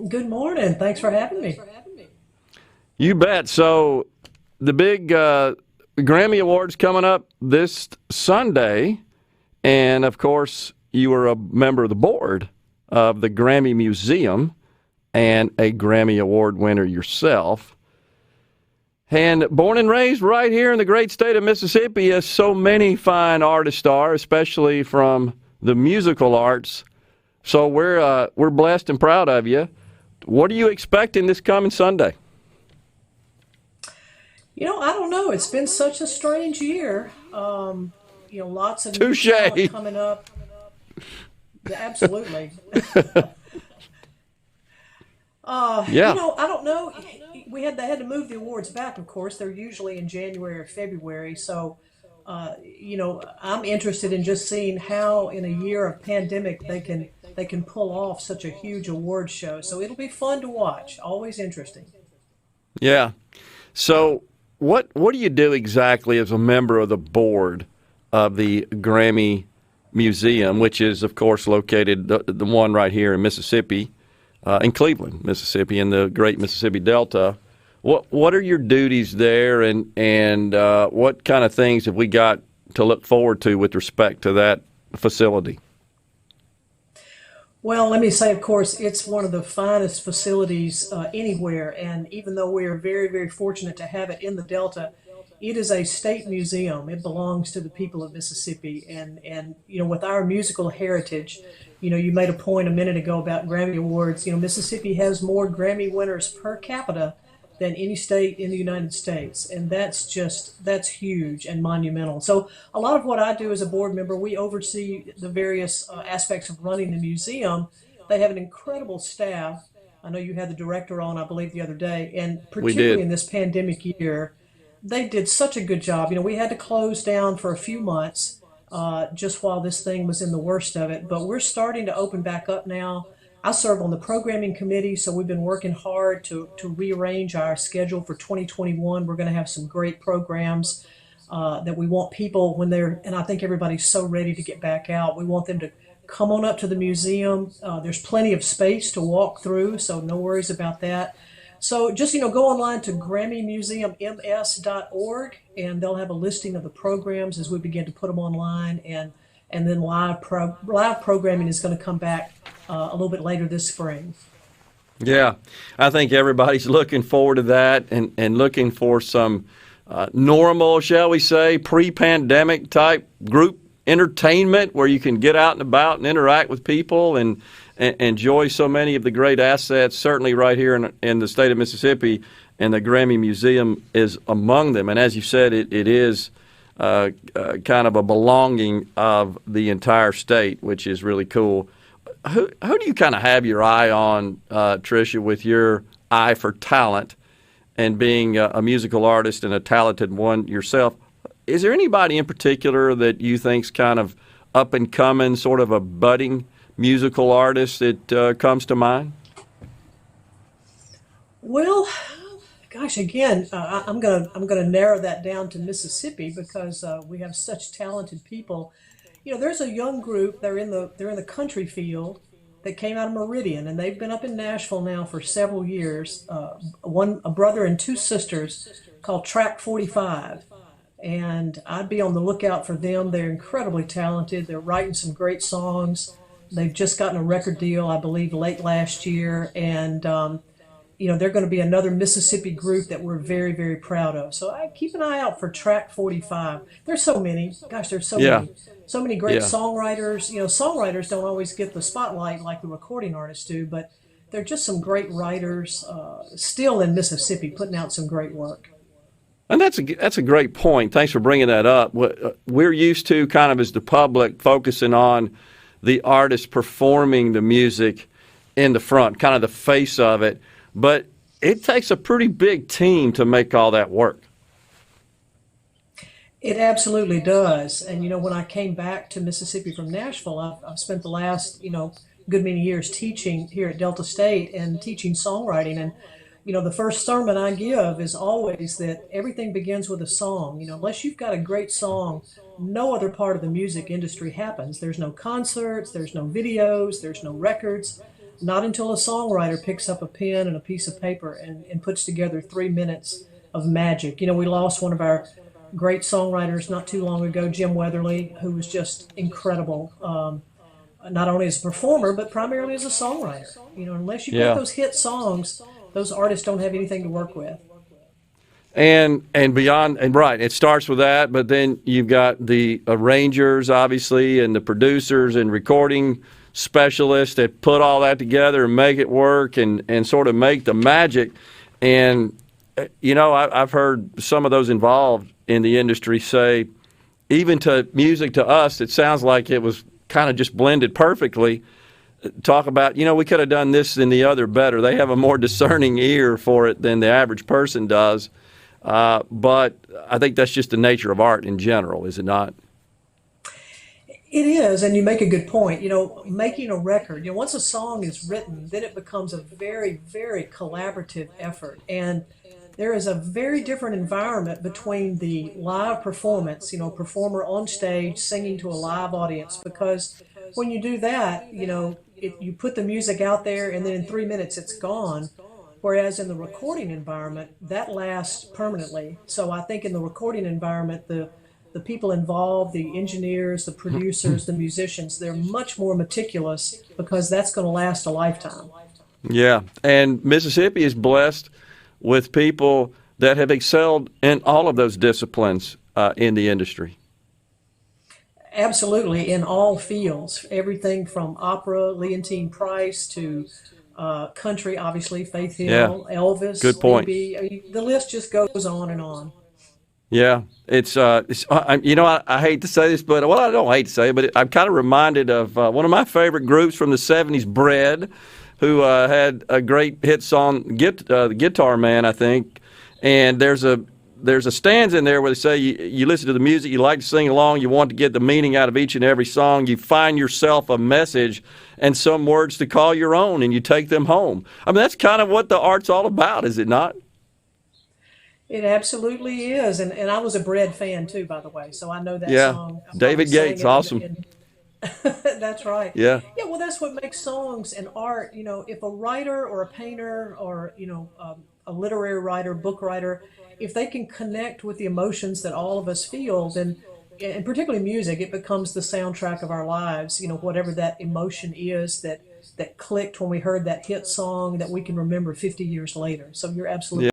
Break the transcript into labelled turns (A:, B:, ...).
A: Good morning. Thanks for having me.
B: You bet. So the big Grammy Awards coming up this Sunday, and of course you were a member of the board of the Grammy Museum and a Grammy Award winner yourself. And born and raised right here in the great state of Mississippi, as so many fine artists are, especially from the musical arts. So we're blessed and proud of you. What are you expecting this coming Sunday?
A: I don't know. It's been such a strange year. Lots of new talent
B: Touche.
A: coming up. Yeah, absolutely.
B: Yeah.
A: I don't know. They had to move the awards back. Of course, they're usually in January or February. So, I'm interested in just seeing how, in a year of pandemic, they can pull off such a huge award show. So it'll be fun to watch. Always interesting.
B: Yeah. So what do you do exactly as a member of the board of the Grammy Museum, which is, of course, located the one right here in Mississippi, in Cleveland, Mississippi, in the Great Mississippi Delta? What are your duties there, and what kind of things have we got to look forward to with respect to that facility?
A: Well, let me say, of course, it's one of the finest facilities anywhere. And even though we are very, very fortunate to have it in the Delta, it is a state museum. It belongs to the people of Mississippi. And with our musical heritage, you made a point a minute ago about Grammy Awards. Mississippi has more Grammy winners per capita than any state in the United States. And that's huge and monumental. So a lot of what I do as a board member, we oversee the various aspects of running the museum. They have an incredible staff. I know you had the director on, I believe, the other day, and
B: We
A: particularly
B: did.
A: in this pandemic year, they did such a good job. We had to close down for a few months just while this thing was in the worst of it, but we're starting to open back up now. I serve on the programming committee, so we've been working hard to rearrange our schedule for 2021. We're going to have some great programs that we want people when and I think everybody's so ready to get back out. We want them to come on up to the museum. There's plenty of space to walk through, so no worries about that. So just, go online to GrammyMuseumMS.org, and they'll have a listing of the programs as we begin to put them online. And then live programming is going to come back a little bit later this spring.
B: Yeah, I think everybody's looking forward to that and looking for some normal, shall we say, pre-pandemic type group entertainment where you can get out and about and interact with people and enjoy so many of the great assets, certainly right here in the state of Mississippi, and the Grammy Museum is among them. And as you said, it is kind of a belonging of the entire state, which is really cool. Who do you kind of have your eye on, Tricia, with your eye for talent and being a musical artist and a talented one yourself? Is there anybody in particular that you think's kind of up and coming, sort of a budding musical artist that comes to mind?
A: Well, gosh, again, I'm gonna narrow that down to Mississippi because we have such talented people. There's a young group. They're in the country field that came out of Meridian, and they've been up in Nashville now for several years. A brother and two sisters called Track 45, and I'd be on the lookout for them. They're incredibly talented. They're writing some great songs. They've just gotten a record deal, I believe, late last year, and they're going to be another Mississippi group that we're very, very proud of. So I keep an eye out for Track 45. There's so many. Gosh, there's
B: Yeah,
A: so many great
B: yeah.
A: songwriters. Songwriters don't always get the spotlight like the recording artists do, but they're just some great writers still in Mississippi putting out some great work.
B: And that's a great point. Thanks for bringing that up. We're used to kind of as the public focusing on the artist performing the music in the front, kind of the face of it. But it takes a pretty big team to make all that work.
A: It absolutely does. And when I came back to Mississippi from Nashville, I've spent the last good many years teaching here at Delta State and teaching songwriting. And the first sermon I give is always that everything begins with a song. Unless you've got a great song, no other part of the music industry happens. There's no concerts, there's no videos, there's no records. not until a songwriter picks up a pen and a piece of paper and puts together 3 minutes of magic. We lost one of our great songwriters not too long ago, Jim Weatherly, who was just incredible, not only as a performer, but primarily as a songwriter. Unless you've got
B: Yeah.
A: those hit songs, those artists don't have anything to work with.
B: And beyond, and right, it starts with that, but then you've got the arrangers, obviously, and the producers and recording specialists that put all that together and make it work and sort of make the magic. And, I've heard some of those involved in the industry say, even to music to us, it sounds like it was kind of just blended perfectly. Talk about, we could have done this and the other better. They have a more discerning ear for it than the average person does. But I think that's just the nature of art in general, is it not?
A: It is, and you make a good point. Making a record, once a song is written, then it becomes a very, very collaborative effort. And there is a very different environment between the live performance, performer on stage singing to a live audience, because when you do that, you put the music out there and then in 3 minutes it's gone. Whereas in the recording environment, that lasts permanently. So I think in the recording environment, the people involved, the engineers, the producers, the musicians, they're much more meticulous because that's going to last a lifetime.
B: Yeah, and Mississippi is blessed with people that have excelled in all of those disciplines in the industry.
A: Absolutely, in all fields, everything from opera, Leontine Price, to country, obviously, Faith Hill,
B: Yeah,
A: Elvis,
B: good point.
A: B.B. The list just goes on and on.
B: Yeah, I hate to say this, but I don't hate to say it, but I'm kind of reminded of one of my favorite groups from the '70s, Bread, who had a great hit song, the Guitar Man, I think. And there's a stanza in there where they say you listen to the music, you like to sing along, you want to get the meaning out of each and every song, you find yourself a message and some words to call your own, and you take them home. I mean, that's kind of what the art's all about, is it not?
A: It absolutely is, and I was a Bread fan too, by the way, so I know that
B: Yeah,
A: song. I probably
B: David
A: sang
B: Gates,
A: it
B: awesome.
A: That's right.
B: Yeah,
A: Yeah, well, that's what makes songs and art. If a writer or a painter or a literary writer, book writer, if they can connect with the emotions that all of us feel, then, and particularly music, it becomes the soundtrack of our lives. Whatever that emotion is that clicked when we heard that hit song that we can remember 50 years later. So you're absolutely